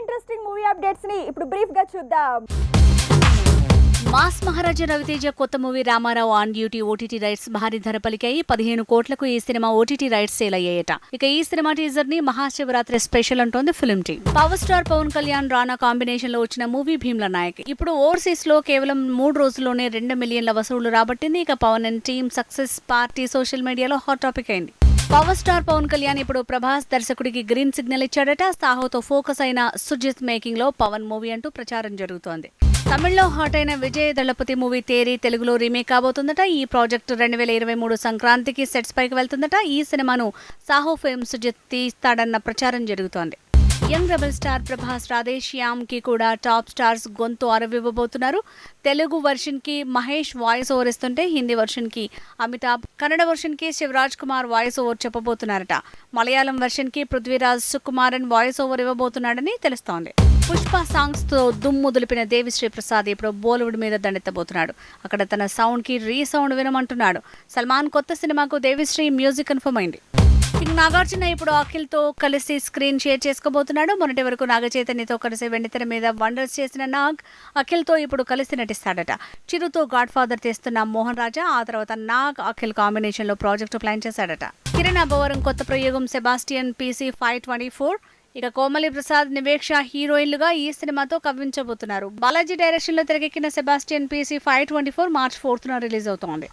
Interesting movie updates ని ఇప్పుడు brief గా చూద్దాం. మాస్ మహారాజా రవితేజ కొత్త movie Ramarao on duty OTT rights భారీ ధర పలికాయి. 15 కోట్లకు ఈ సినిమా ఓటీటీ రైట్స్ సేల్ అయ్యాయట. ఇక ఈ సినిమా టీజర్ ని మహాశివరాత్రి స్పెషల్ అంటోంది film team. Power star Pawan Kalyan Rana combination లో వచ్చిన మూవీ భీమ్ల నాయక్ ఇప్పుడు ఓవర్సీస్ లో కేవలం 3 రోజుల్లోనే 2 మిలియన్ల వసూళ్లు రాబట్టింది. ఇక Pawan and team success party social మీడియాలో హాట్ టాపిక్ అయింది. పవర్ స్టార్ పవన్ కళ్యాణ్ ఇప్పుడు ప్రభాస్ దర్శకుడికి గ్రీన్ సిగ్నల్ ఇచ్చాడట. సాహోతో ఫోకస్ అయిన సుజిత్ మేకింగ్ లో పవన్ మూవీ అంటూ ప్రచారం జరుగుతోంది. తమిళ్లో హాట్ అయిన విజయ్ దళపతి మూవీ తేరీ తెలుగులో రీమేక్ కాబోతుందట. ఈ ప్రాజెక్టు 2023 సంక్రాంతికి సెట్స్ పైకి వెళ్తుందట. ఈ సినిమాను సాహో ఫిల్మ్ సుజిత్ తీస్తాడన్న ప్రచారం జరుగుతోంది. Young rebel star Prabhas Radhe Shyam కి కూడా టాప్ స్టార్స్ గొంతు అరవివ్వబోతున్నారు. తెలుగు వర్షన్ కి మహేష్ వాయిస్ ఓవర్ ఇస్తుంటే హిందీ వర్షన్ కి అమితాబ్, కన్నడ వర్షన్ కి శివరాజ్ కుమార్ వాయిస్ ఓవర్ చెప్పబోతున్నారట. మలయాళం వర్షన్ కి పృథ్వీరాజ్ సుకుమారన్ వాయిస్ ఓవర్ ఇవ్వబోతున్నాడని తెలుస్తోంది. పుష్ప సాంగ్స్ తో దుమ్ము దులిపిన దేవిశ్రీ ప్రసాద్ ఇప్పుడు బాలీవుడ్ మీద దండెత్తబోతున్నాడు. అక్కడ తన సౌండ్ కి రీసౌండ్ వినమంటున్నాడు. సల్మాన్ కొత్త సినిమాకు దేవిశ్రీ మ్యూజిక్ కన్ఫర్మ్ అయింది. నాగార్జున ఇప్పుడు అఖిల్ తో కలిసి స్క్రీన్ షేర్ చేసుకోబోతున్నాడు. మొన్నటి వరకు నాగ చైతన్యతో కలిసి వెండితెర మీద వండర్స్ చేసిన నాగ్ అఖిల్ తో ఇప్పుడు కలిసి నటిస్తాడట. చిరుతో గాడ్ ఫాదర్ తీస్తున్న మోహన్ రాజా ఆ తర్వాత నాగ్ అఖిల్ కాంబినేషన్ లో ప్రాజెక్టు ప్లాన్ చేశాడట. కిరణ్ అబ్బవరం కొత్త ప్రయోగం సెబాస్టియన్ PC 524. ఇక కోమలి ప్రసాద్, నివేక్ష హీరోయిన్లుగా ఈ సినిమాతో కవ్వించబోతున్నారు. బాలాజీ డైరెక్షన్ లో తెరకెక్కిన Sebastian PC 524 March 4th release అవుతోంది.